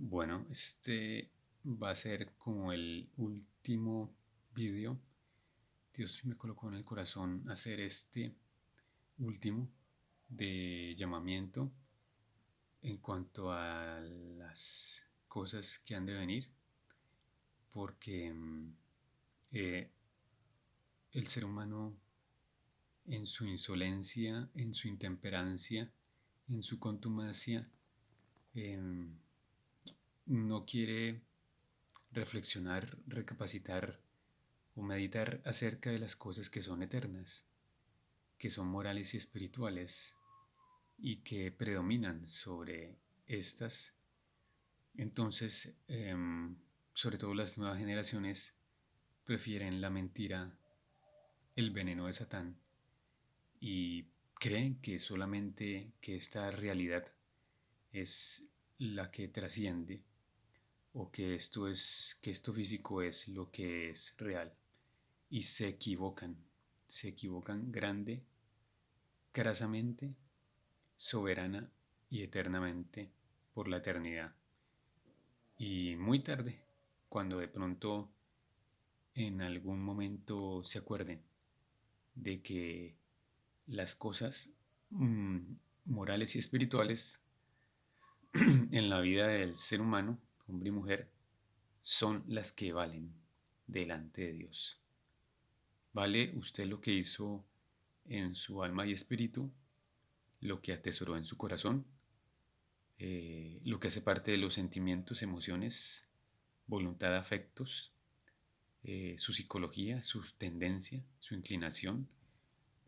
Bueno, este va a ser como el último vídeo. Dios me colocó en el corazón hacer este último de llamamiento en cuanto a las cosas que han de venir, porque eh, el ser humano en su insolencia, en su intemperancia, en su contumacia, em, no quiere reflexionar, recapacitar o meditar acerca de las cosas que son eternas, que son morales y espirituales y que predominan sobre estas. Entonces, sobre todo las nuevas generaciones prefieren la mentira, el veneno de Satán y creen que solamente que esta realidad es la que trasciende o que esto físico es lo que es real y se equivocan grande, crasamente, soberana y eternamente por la eternidad. Y muy tarde, cuando de pronto en algún momento se acuerden de que las cosas mm, morales y espirituales en la vida del ser humano, hombre y mujer, son las que valen delante de Dios. Vale usted lo que hizo en su alma y espíritu, lo que atesoró en su corazón, lo que hace parte de los sentimientos, emociones, voluntad, afectos, su psicología, su tendencia, su inclinación.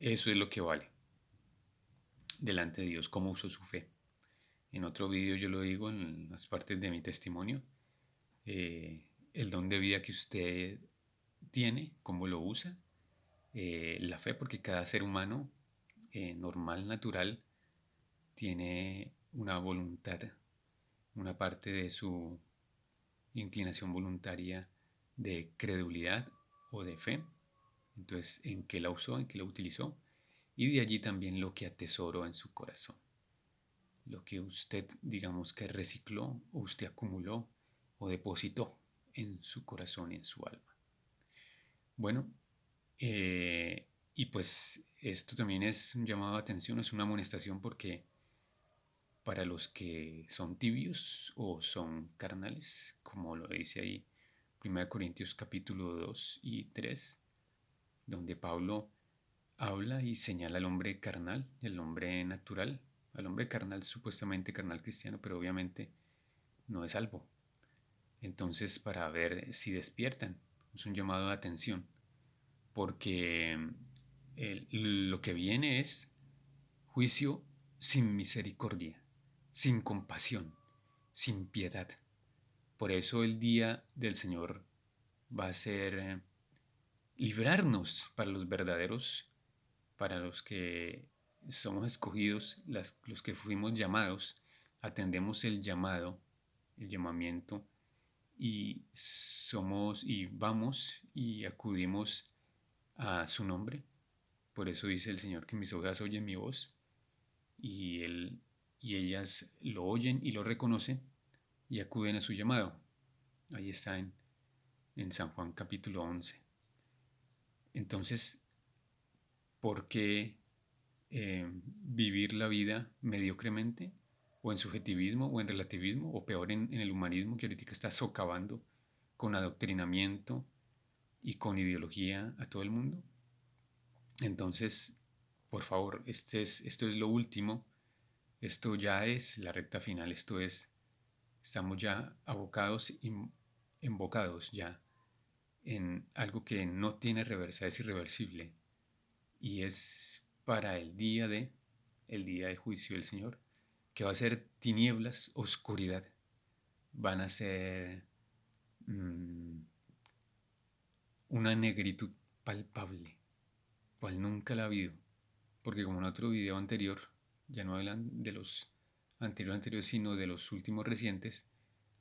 Eso es lo que vale delante de Dios, cómo usó su fe. En otro vídeo yo lo digo en las partes de mi testimonio, eh, el don de vida que usted tiene, cómo lo usa, la fe, porque cada ser humano normal, natural, tiene una voluntad, una parte de su inclinación voluntaria de credulidad o de fe. Entonces, ¿en qué la usó? ¿En qué la utilizó? Y de allí también lo que atesoró en su corazón. Lo que usted, digamos que recicló o usted acumuló o depositó en su corazón y en su alma. Bueno, y pues esto también es un llamado de atención, es una amonestación porque para los que son tibios o son carnales, como lo dice ahí 1 Corintios capítulo 2 y 3, donde Pablo habla y señala al hombre carnal, el hombre natural, al hombre carnal, supuestamente carnal cristiano, pero obviamente no es salvo. Entonces, para ver si despiertan, es un llamado de atención, porque lo que viene es juicio sin misericordia, sin compasión, sin piedad. Por eso el día del Señor va a ser librarnos para los verdaderos, para los que somos escogidos, los que fuimos llamados, atendemos el llamado, el llamamiento y somos y vamos y acudimos a su nombre. Por eso dice el Señor que mis ovejas oyen mi voz y, él, y ellas lo oyen y lo reconocen y acuden a su llamado. Ahí está en San Juan capítulo 11. Entonces, ¿por qué vivir la vida mediocremente o en subjetivismo o en relativismo o peor en el humanismo que ahorita está socavando con adoctrinamiento y con ideología a todo el mundo? Entonces, por favor, esto es lo último, esto ya es la recta final, estamos ya abocados y embocados ya en algo que no tiene reversa, es irreversible y es para el día de juicio del Señor, que va a ser tinieblas, oscuridad, van a ser mmm, una negritud palpable, cual nunca la ha habido, porque como en otro video anterior, ya no hablan de los anteriores, sino de los últimos recientes,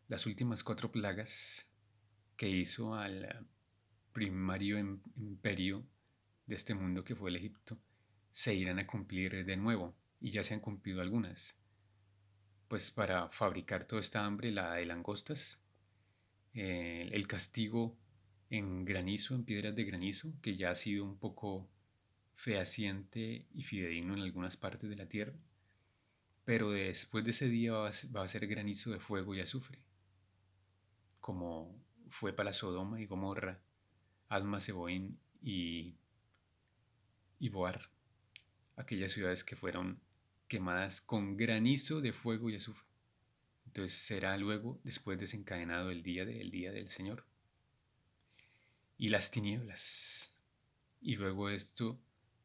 las últimas 4 plagas que hizo al primario imperio de este mundo que fue el Egipto, se irán a cumplir de nuevo, y ya se han cumplido algunas. pues para fabricar toda esta hambre, la de langostas, el castigo en granizo, en piedras de granizo, que ya ha sido un poco fehaciente y fidedigno en algunas partes de la tierra, pero después de ese día va a ser granizo de fuego y azufre, como fue para Sodoma y Gomorra, Adma, Seboín y Boar, aquellas ciudades que fueron quemadas con granizo de fuego y azufre. Entonces será luego, después desencadenado el día del Señor. Y las tinieblas. Y luego esto,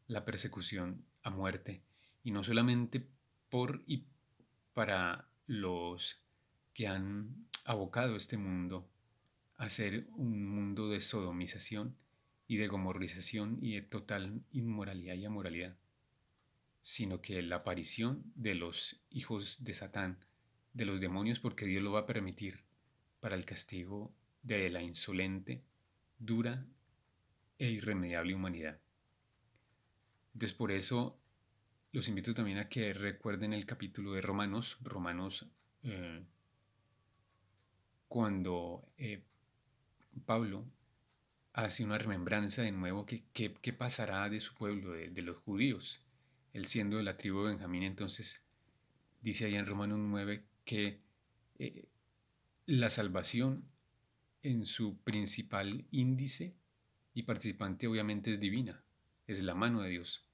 la persecución a muerte. Y no solamente por y para los que han abocado este mundo a ser un mundo de sodomización y de gomorrización y de total inmoralidad y amoralidad, sino que la aparición de los hijos de Satán, de los demonios, porque Dios lo va a permitir para el castigo de la insolente, dura e irremediable humanidad. Entonces por eso los invito también a que recuerden el capítulo de Romanos, cuando Pablo hace una remembranza de nuevo que qué pasará de su pueblo, de los judíos. Él siendo de la tribu de Benjamín, entonces dice ahí en Romanos 9 que eh, la salvación en su principal índice y participante obviamente es divina, es la mano de Dios,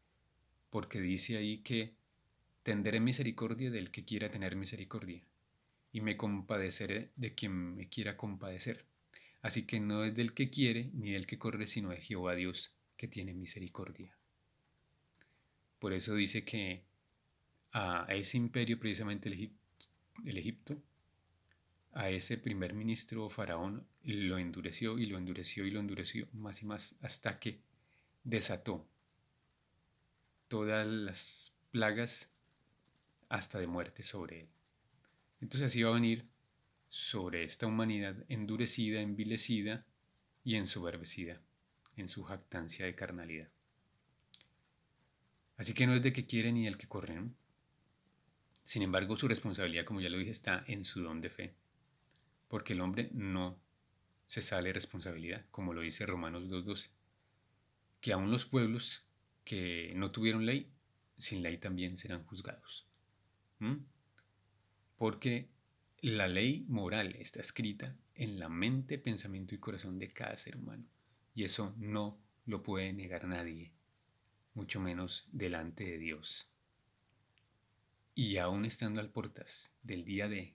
porque dice ahí que tendré misericordia del que quiera tener misericordia y me compadeceré de quien me quiera compadecer. Así que no es del que quiere ni del que corre, sino de Jehová Dios que tiene misericordia. Por eso dice que a ese imperio, precisamente el Egipto, a ese primer ministro faraón lo endureció y lo endureció y lo endureció más y más hasta que desató todas las plagas hasta de muerte sobre él. Entonces así va a venir sobre esta humanidad endurecida, envilecida y ensoberbecida en su jactancia de carnalidad. Así que no es de que quiere ni del que corre, ¿no? Sin embargo, su responsabilidad, como ya lo dije, está en su don de fe, porque el hombre no se sale de responsabilidad, como lo dice Romanos 2.12, que aun los pueblos que no tuvieron ley, sin ley también serán juzgados. ¿Mm? Porque la ley moral está escrita en la mente, pensamiento y corazón de cada ser humano, y eso no lo puede negar nadie, mucho menos delante de Dios. Y aún estando al portas del día de,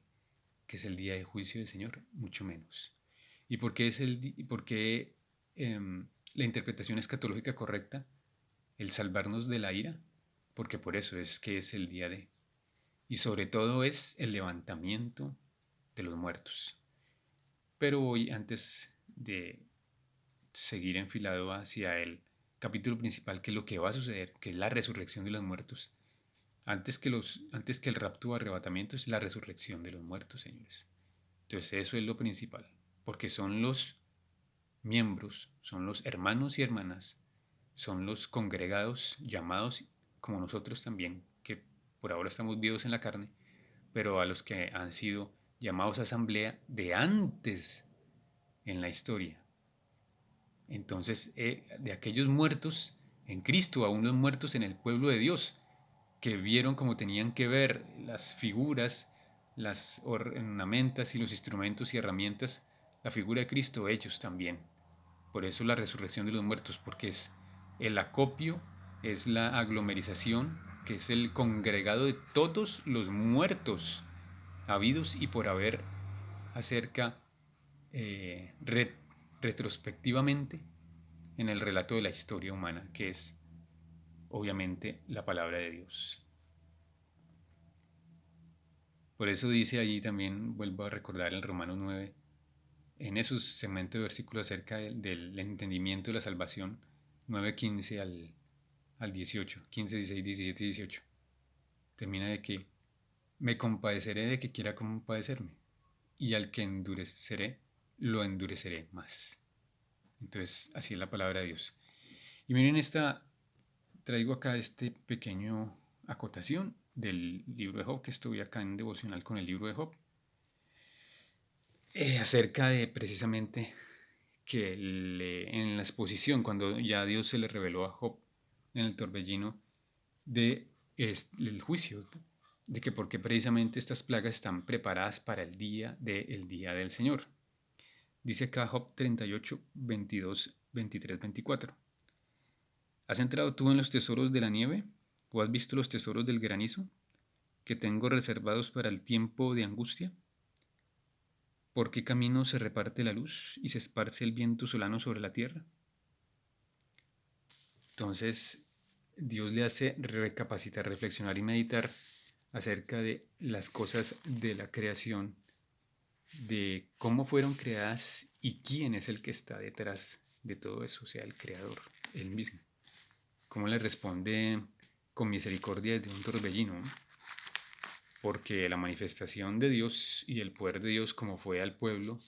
que es el día de juicio del Señor, mucho menos. ¿Y por qué, por qué la interpretación escatológica correcta? El salvarnos de la ira, porque por eso es que es el día de. Y sobre todo es el levantamiento de los muertos. Pero hoy, antes de seguir enfilado hacia el capítulo principal, que es lo que va a suceder, que es la resurrección de los muertos, antes que el rapto o arrebatamiento es la resurrección de los muertos, señores. Entonces eso es lo principal, porque son los miembros, son los hermanos y hermanas, son los congregados llamados como nosotros también, que por ahora estamos vivos en la carne, pero a los que han sido llamados a asamblea de antes en la historia. Entonces, de aquellos muertos en Cristo, aún los muertos en el pueblo de Dios, que vieron como tenían que ver las figuras, las ornamentas y los instrumentos y herramientas, la figura de Cristo, ellos también. Por eso la resurrección de los muertos, porque es el acopio, es la aglomerización, que es el congregado de todos los muertos habidos y por haber acerca retrospectivamente en el relato de la historia humana, que es obviamente la palabra de Dios. Por eso dice allí también, vuelvo a recordar en Romanos 9, en esos segmentos de versículos acerca del entendimiento de la salvación, 9:15 al 18, 15, 16, 17 y 18, termina de que me compadeceré de que quiera compadecerme, y al que endureceré, lo endureceré más. Entonces, así es la palabra de Dios. Y miren traigo acá este pequeño acotación del libro de Job, que estoy acá en devocional con el libro de Job, acerca de precisamente que en la exposición, cuando ya Dios se le reveló a Job en el torbellino de el juicio, de que porque precisamente estas plagas están preparadas para el día del Señor. Dice acá Job 38, 22, 23, 24. ¿Has entrado tú en los tesoros de la nieve? ¿O has visto los tesoros del granizo que tengo reservados para el tiempo de angustia? ¿Por qué camino se reparte la luz y se esparce el viento solano sobre la tierra? Entonces, Dios le hace recapacitar, reflexionar y meditar acerca de las cosas de la creación, de cómo fueron creadas y quién es el que está detrás de todo eso, o sea, el creador, él mismo. Cómo le responde con misericordia desde un torbellino, porque la manifestación de Dios y el poder de Dios como fue al pueblo,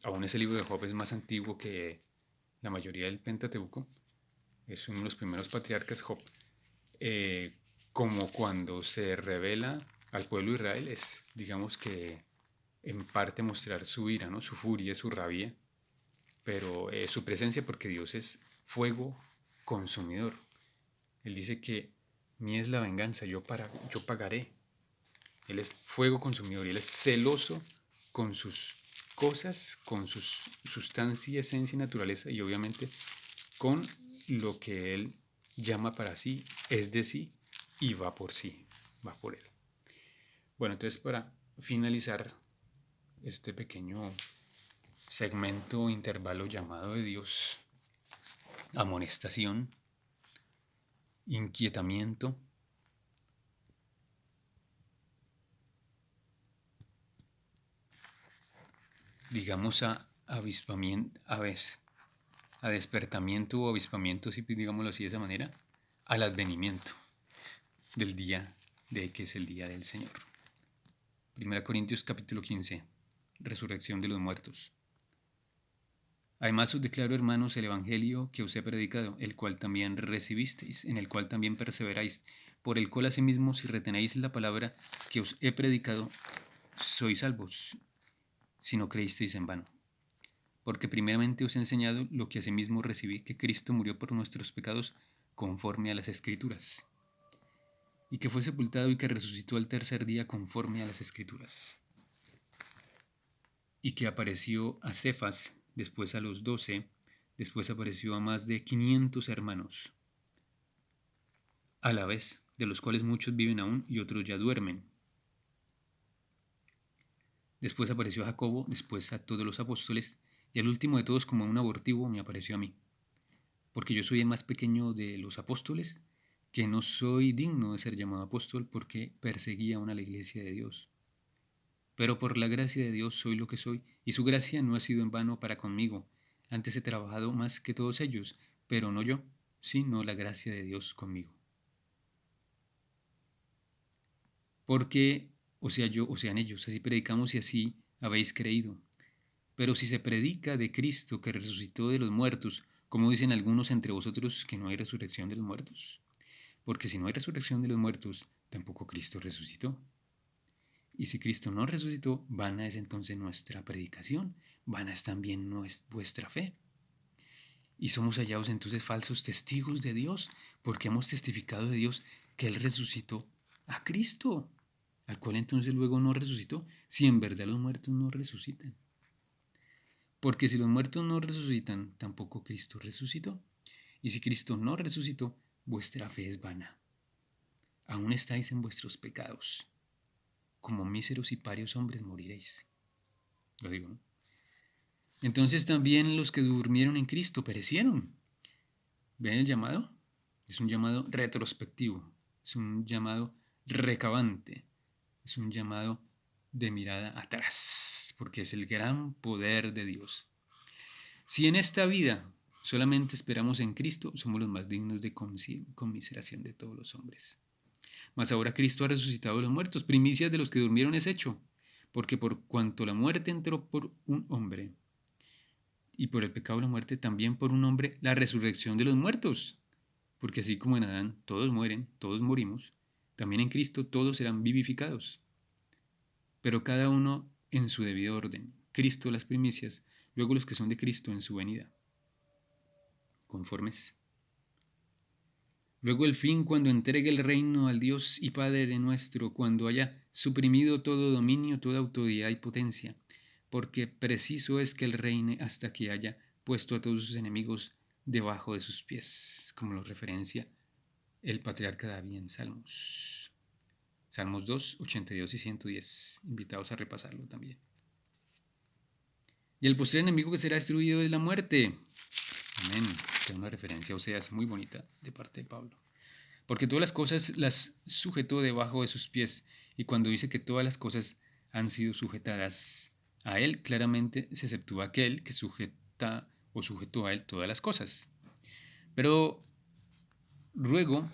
aún ese libro de Job es más antiguo que la mayoría del Pentateuco, es uno de los primeros patriarcas Job, como cuando se revela al pueblo de Israel es, digamos que en parte mostrar su ira, ¿no? Su furia, su rabia, pero su presencia porque Dios es fuego consumidor. Él dice que mía es la venganza, yo pagaré. Él es fuego consumidor y Él es celoso con sus cosas, con su sustancia, esencia y naturaleza y obviamente con lo que Él llama para sí, es de sí y va por sí, va por Él. Bueno, entonces para finalizar este pequeño segmento intervalo llamado de Dios, amonestación, inquietamiento, digamos a avispamiento, a despertamiento o avispamiento, si digámoslo así de esa manera, al advenimiento del día de que es el día del Señor. 1 Corintios capítulo 15, resurrección de los muertos. Además os declaro, hermanos, el evangelio que os he predicado, el cual también recibisteis, en el cual también perseveráis, por el cual asimismo si retenéis la palabra que os he predicado, sois salvos, si no creísteis en vano. Porque primeramente os he enseñado lo que asimismo recibí, que Cristo murió por nuestros pecados conforme a las Escrituras, y que fue sepultado y que resucitó al tercer día conforme a las Escrituras, y que apareció a Cefas, después a los 12, después apareció a más de 500 hermanos, a la vez, de los cuales muchos viven aún y otros ya duermen. Después apareció a Jacobo, después a todos los apóstoles, y al último de todos, como un abortivo, me apareció a mí. Porque yo soy el más pequeño de los apóstoles, que no soy digno de ser llamado apóstol porque perseguía aún a la iglesia de Dios. Pero por la gracia de Dios soy lo que soy, y su gracia no ha sido en vano para conmigo. Antes he trabajado más que todos ellos, pero no yo, sino la gracia de Dios conmigo. Porque, o sea yo, o sean ellos, así predicamos y así habéis creído. Pero si se predica de Cristo que resucitó de los muertos, como dicen algunos entre vosotros que no hay resurrección de los muertos. Porque si no hay resurrección de los muertos, tampoco Cristo resucitó. Y si Cristo no resucitó, vana es entonces nuestra predicación, vana es también vuestra fe. Y somos hallados entonces falsos testigos de Dios, porque hemos testificado de Dios que Él resucitó a Cristo, al cual entonces luego no resucitó, si en verdad los muertos no resucitan. Porque si los muertos no resucitan, tampoco Cristo resucitó. Y si Cristo no resucitó, vuestra fe es vana. Aún estáis en vuestros pecados. Como míseros y parios hombres moriréis. Lo digo, ¿no? Entonces también los que durmieron en Cristo perecieron. ¿Ven el llamado? Es un llamado retrospectivo. Es un llamado recabante. Es un llamado de mirada atrás. Porque es el gran poder de Dios. Si en esta vida solamente esperamos en Cristo, somos los más dignos de conmiseración de todos los hombres. Mas ahora Cristo ha resucitado de los muertos, primicias de los que durmieron es hecho, porque por cuanto la muerte entró por un hombre, y por el pecado de la muerte también por un hombre, la resurrección de los muertos. porque así como en Adán todos mueren, todos morimos, también en Cristo todos serán vivificados, pero cada uno en su debido orden. Cristo las primicias, luego los que son de Cristo en su venida. Conformes. Luego el fin, cuando entregue el reino al Dios y Padre nuestro, cuando haya suprimido todo dominio, toda autoridad y potencia, porque preciso es que Él reine hasta que haya puesto a todos sus enemigos debajo de sus pies, como lo referencia el patriarca David en Salmos. Salmos 2, 82 y 110. Invitados a repasarlo también. Y el postrer enemigo que será destruido es la muerte. Amén. Es una referencia a Oseas muy bonita de parte de Pablo. Porque todas las cosas las sujetó debajo de sus pies. Y cuando dice que todas las cosas han sido sujetadas a él, claramente se exceptúa aquel que sujeta o sujetó a él todas las cosas. Pero luego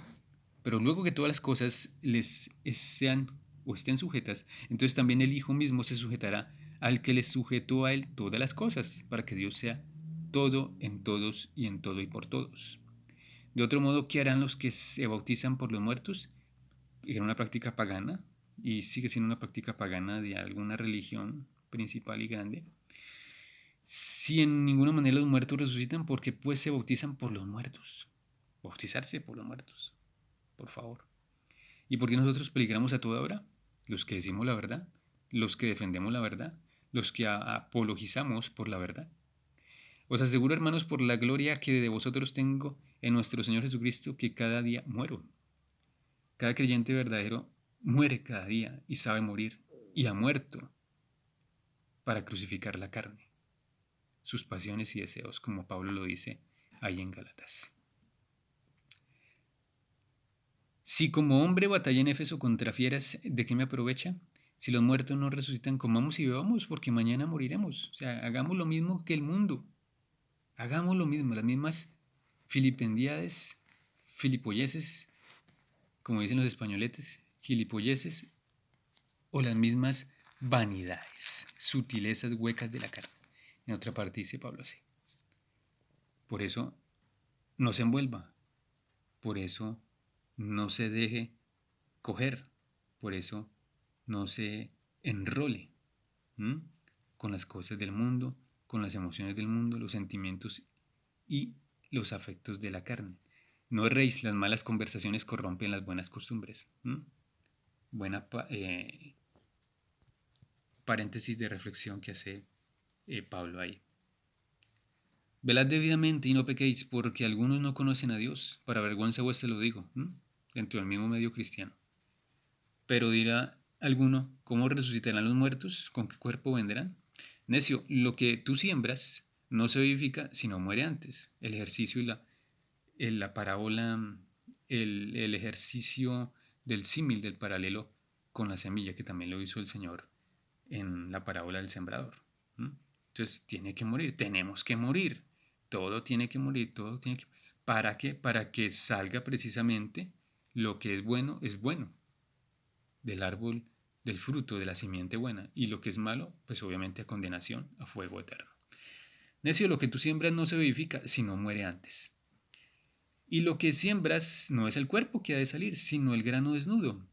que todas las cosas les sean o estén sujetas, entonces también el Hijo mismo se sujetará al que les sujetó a él todas las cosas, para que Dios sea todo en todos y en todo y por todos. De otro modo, ¿qué harán los que se bautizan por los muertos? Era una práctica pagana y sigue siendo una práctica pagana de alguna religión principal y grande. Si en ninguna manera los muertos resucitan, porque pues se bautizan por los muertos. Bautizarse por los muertos, por favor. ¿Y por qué nosotros peligramos a toda hora? Los que decimos la verdad, los que defendemos la verdad, los que apologizamos por la verdad. Os aseguro, hermanos, por la gloria que de vosotros tengo en nuestro Señor Jesucristo, que cada día muero. Cada creyente verdadero muere cada día y sabe morir, y ha muerto para crucificar la carne, sus pasiones y deseos, como Pablo lo dice ahí en Gálatas. Si como hombre batalla en Éfeso contra fieras, ¿de qué me aprovecha? Si los muertos no resucitan, comamos y bebamos, porque mañana moriremos. O sea, hagamos lo mismo que el mundo. Hagamos lo mismo, las mismas filipendiades, filipolleces, como dicen los españoletes, gilipolleces, o las mismas vanidades, sutilezas huecas de la carne. En otra parte dice Pablo así. Por eso no se envuelva, por eso no se deje coger, por eso no se enrole con las cosas del mundo, con las emociones del mundo, los sentimientos y los afectos de la carne. No erréis, las malas conversaciones corrompen las buenas costumbres. Buena paréntesis de reflexión que hace Pablo ahí. Velad debidamente y no pequéis, porque algunos no conocen a Dios. Para vergüenza vuestra lo digo, dentro del mismo medio cristiano. Pero dirá alguno, ¿cómo resucitarán los muertos? ¿Con qué cuerpo vendrán? Necio, lo que tú siembras no se vivifica, sino muere antes. El ejercicio y la parábola, el ejercicio del símil, del paralelo con la semilla, que también lo hizo el Señor en la parábola del sembrador. Entonces tiene que morir, tenemos que morir, todo tiene que morir, todo tiene que... ¿Para qué? Para que salga precisamente lo que es bueno del árbol, del fruto, de la simiente buena, y lo que es malo, pues obviamente a condenación, a fuego eterno. Necio, lo que tú siembras no se vivifica, sino muere antes. Y lo que siembras no es el cuerpo que ha de salir, sino el grano desnudo,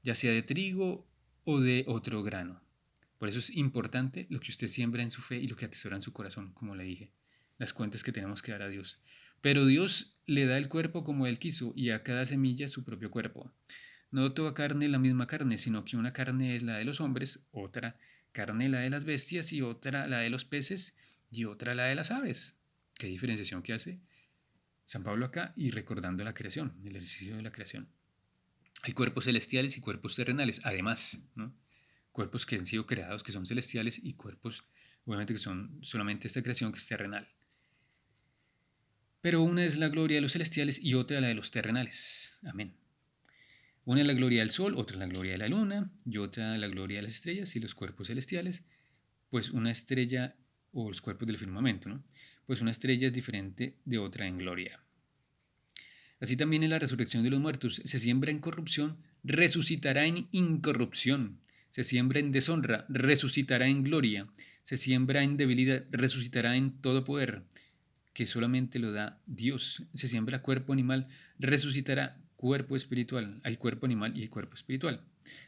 ya sea de trigo o de otro grano. Por eso es importante lo que usted siembra en su fe y lo que atesora en su corazón, como le dije, las cuentas que tenemos que dar a Dios. Pero Dios le da el cuerpo como Él quiso y a cada semilla su propio cuerpo. No toda carne es la misma carne, sino que una carne es la de los hombres, otra carne la de las bestias y otra la de los peces y otra la de las aves. ¿Qué diferenciación que hace San Pablo acá? Y recordando la creación, el ejercicio de la creación. Hay cuerpos celestiales y cuerpos terrenales, además, ¿no? Cuerpos que han sido creados, que son celestiales, y cuerpos, obviamente, que son solamente esta creación que es terrenal. Pero una es la gloria de los celestiales y otra la de los terrenales. Amén. Una es la gloria del sol, otra es la gloria de la luna, y otra la gloria de las estrellas y los cuerpos celestiales. Pues una estrella, o los cuerpos del firmamento, ¿no? Pues una estrella es diferente de otra en gloria. Así también en la resurrección de los muertos. Se siembra en corrupción, resucitará en incorrupción. Se siembra en deshonra, resucitará en gloria. Se siembra en debilidad, resucitará en todo poder. que solamente lo da Dios. Se siembra cuerpo animal, resucitará cuerpo espiritual. Hay cuerpo animal y hay cuerpo espiritual.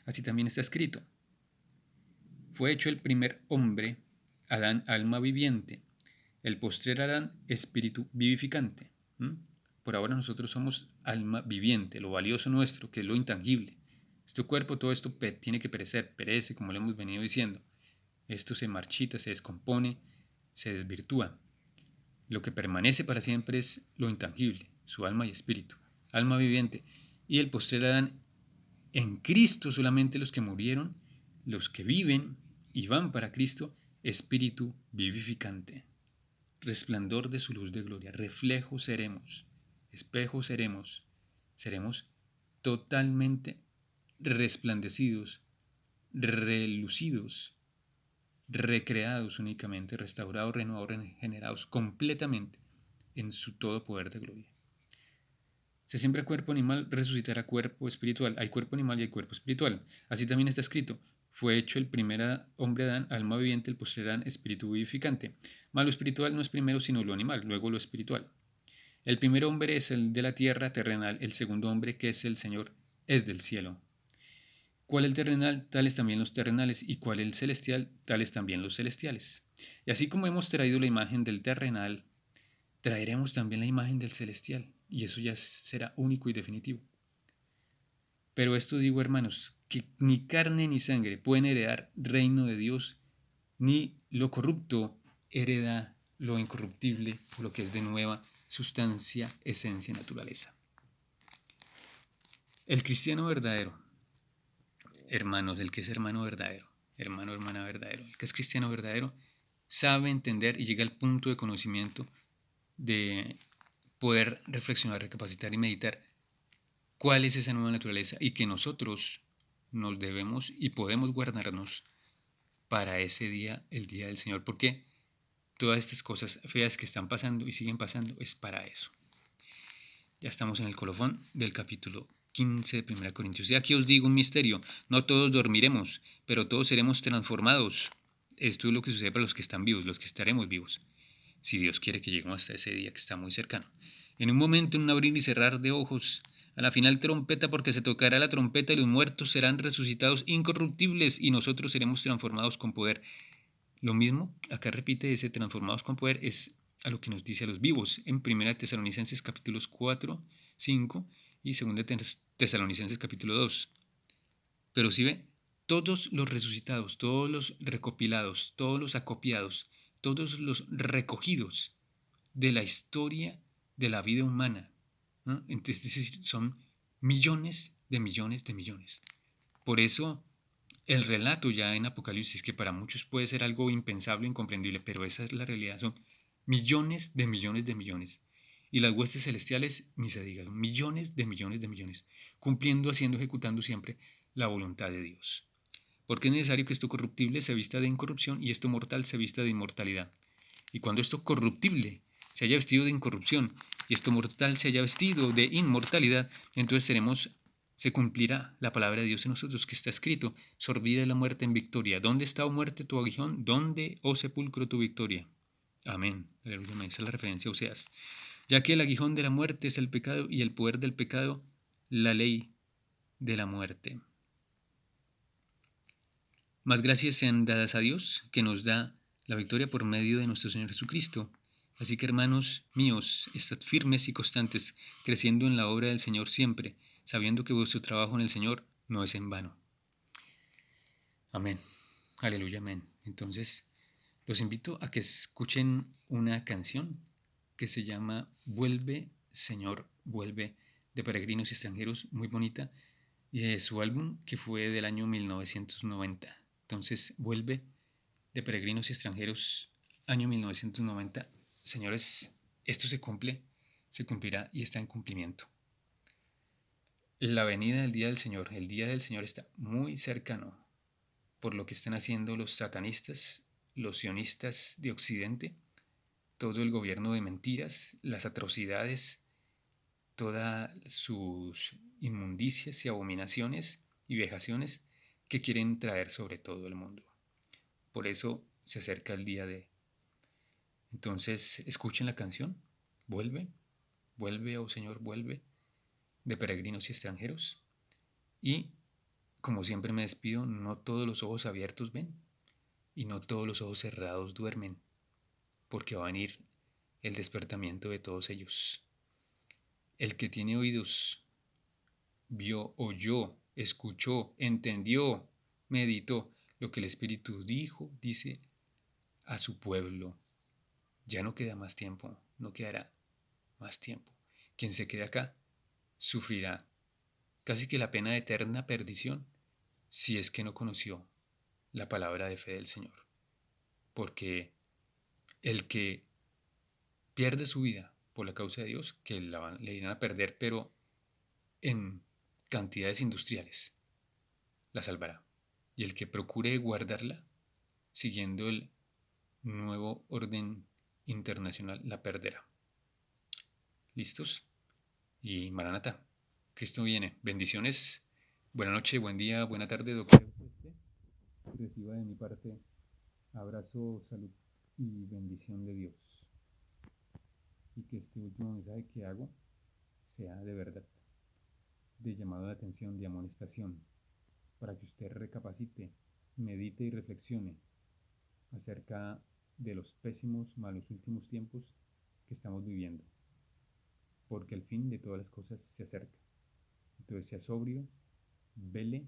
Así también está escrito. Fue hecho el primer hombre, Adán, alma viviente. El postrer Adán, espíritu vivificante. Por ahora nosotros somos alma viviente, lo valioso nuestro, que es lo intangible. Este cuerpo, todo esto tiene que perecer, perece, como le hemos venido diciendo. Esto se marchita, se descompone, se desvirtúa. Lo que permanece para siempre es lo intangible, su alma y espíritu, alma viviente. Y el postrer Adán, en Cristo solamente los que murieron, los que viven y van para Cristo, espíritu vivificante. Resplandor de su luz de gloria, reflejo seremos, espejo seremos, seremos totalmente resplandecidos, relucidos, recreados únicamente, restaurados, renovados, regenerados completamente en su todo poder de gloria. Se siembra cuerpo animal, resucitará cuerpo espiritual. Hay cuerpo animal y hay cuerpo espiritual. Así también está escrito. Fue hecho el primer hombre Adán, alma viviente, el posterior Adán, espíritu vivificante. Mas lo espiritual no es primero sino lo animal, luego lo espiritual. El primer hombre es el de la tierra terrenal, el segundo hombre, que es el Señor, es del cielo. ¿Cuál el terrenal? Tales también los terrenales, y cuál el celestial? Tales también los celestiales. Y así como hemos traído la imagen del terrenal, traeremos también la imagen del celestial, y eso ya será único y definitivo. Pero esto digo, hermanos, que ni carne ni sangre pueden heredar reino de Dios, ni lo corrupto hereda lo incorruptible, lo que es de nueva sustancia, esencia, naturaleza. El cristiano verdadero, hermanos, el que es hermano verdadero, hermano, hermana verdadero, el que es cristiano verdadero, sabe entender y llega al punto de conocimiento de poder reflexionar, recapacitar y meditar cuál es esa nueva naturaleza y que nosotros nos debemos y podemos guardarnos para ese día, el día del Señor, porque todas estas cosas feas que están pasando y siguen pasando es para eso. Ya estamos en el colofón del capítulo 15 de 1 Corintios. Y aquí os digo un misterio, no todos dormiremos, pero todos seremos transformados. Esto es lo que sucede para los que están vivos, los que estaremos vivos, si Dios quiere que lleguemos hasta ese día que está muy cercano. En un momento, en un abrir y cerrar de ojos, a la final trompeta, porque se tocará la trompeta y los muertos serán resucitados incorruptibles y nosotros seremos transformados con poder. Lo mismo, acá repite ese transformados con poder, es a lo que nos dice a los vivos en 1 Tesalonicenses capítulos 4, 5 y 2 Tesalonicenses capítulo 2. Pero si ve, todos los resucitados, todos los recopilados, todos los acopiados, todos los recogidos de la historia de la vida humana, ¿no? Entonces son millones de millones de millones. Por eso el relato ya en Apocalipsis, que para muchos puede ser algo impensable, incomprendible, pero esa es la realidad, son millones de millones de millones. Y las huestes celestiales, ni se diga, son millones de millones de millones, cumpliendo, haciendo, ejecutando siempre la voluntad de Dios. Porque es necesario que esto corruptible se vista de incorrupción y esto mortal se vista de inmortalidad. Y cuando esto corruptible se haya vestido de incorrupción y esto mortal se haya vestido de inmortalidad, entonces se cumplirá la palabra de Dios en nosotros, que está escrito: sorbida la muerte en victoria. ¿Dónde está, oh muerte, tu aguijón? ¿Dónde, oh sepulcro, tu victoria? Amén. Aleluya. Esa es la referencia a Oseas. Ya que el aguijón de la muerte es el pecado y el poder del pecado, la ley de la muerte. Más gracias sean dadas a Dios, que nos da la victoria por medio de nuestro Señor Jesucristo. Así que, hermanos míos, estad firmes y constantes, creciendo en la obra del Señor siempre, sabiendo que vuestro trabajo en el Señor no es en vano. Amén. Aleluya, amén. Entonces, los invito a que escuchen una canción que se llama Vuelve, Señor, vuelve, de Peregrinos y Extranjeros, muy bonita, y de su álbum que fue del año 1990. Entonces, Vuelve, de Peregrinos y Extranjeros, año 1990. Señores, esto se cumplirá y está en cumplimiento. La venida del día del Señor, el día del Señor está muy cercano, por lo que están haciendo los satanistas, los sionistas de Occidente, todo el gobierno de mentiras, las atrocidades, todas sus inmundicias y abominaciones y vejaciones que quieren traer sobre todo el mundo. Por eso se acerca el día de Entonces, escuchen la canción. Vuelve, vuelve, oh Señor, vuelve, de peregrinos y extranjeros. Y, como siempre me despido, no todos los ojos abiertos ven y no todos los ojos cerrados duermen, porque va a venir el despertamiento de todos ellos. El que tiene oídos, vio, oyó, escuchó, entendió, meditó lo que el Espíritu dijo, dice a su pueblo. Ya no queda más tiempo, no quedará más tiempo. Quien se quede acá sufrirá casi que la pena de eterna perdición si es que no conoció la palabra de fe del Señor. Porque el que pierde su vida por la causa de Dios, que le irán a perder, pero en cantidades industriales, la salvará. Y el que procure guardarla, siguiendo el nuevo orden internacional, la perderá. ¿Listos? Y Maranata, Cristo viene. Bendiciones. Buena noche, buen día, buena tarde, doctor. Reciba de mi parte abrazo, salud y bendición de Dios. Y que este último mensaje que hago sea de verdad, de llamado de atención, de amonestación, para que usted recapacite, medite y reflexione acerca de los pésimos, malos últimos tiempos que estamos viviendo, porque el fin de todas las cosas se acerca. Entonces sea sobrio, vele,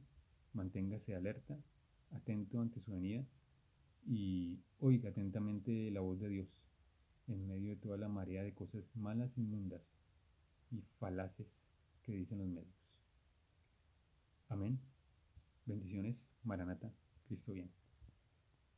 manténgase alerta, atento ante su venida y oiga atentamente la voz de Dios en medio de toda la marea de cosas malas, inmundas y falaces que dicen los medios. Amén. Bendiciones, Maranata, Cristo viene.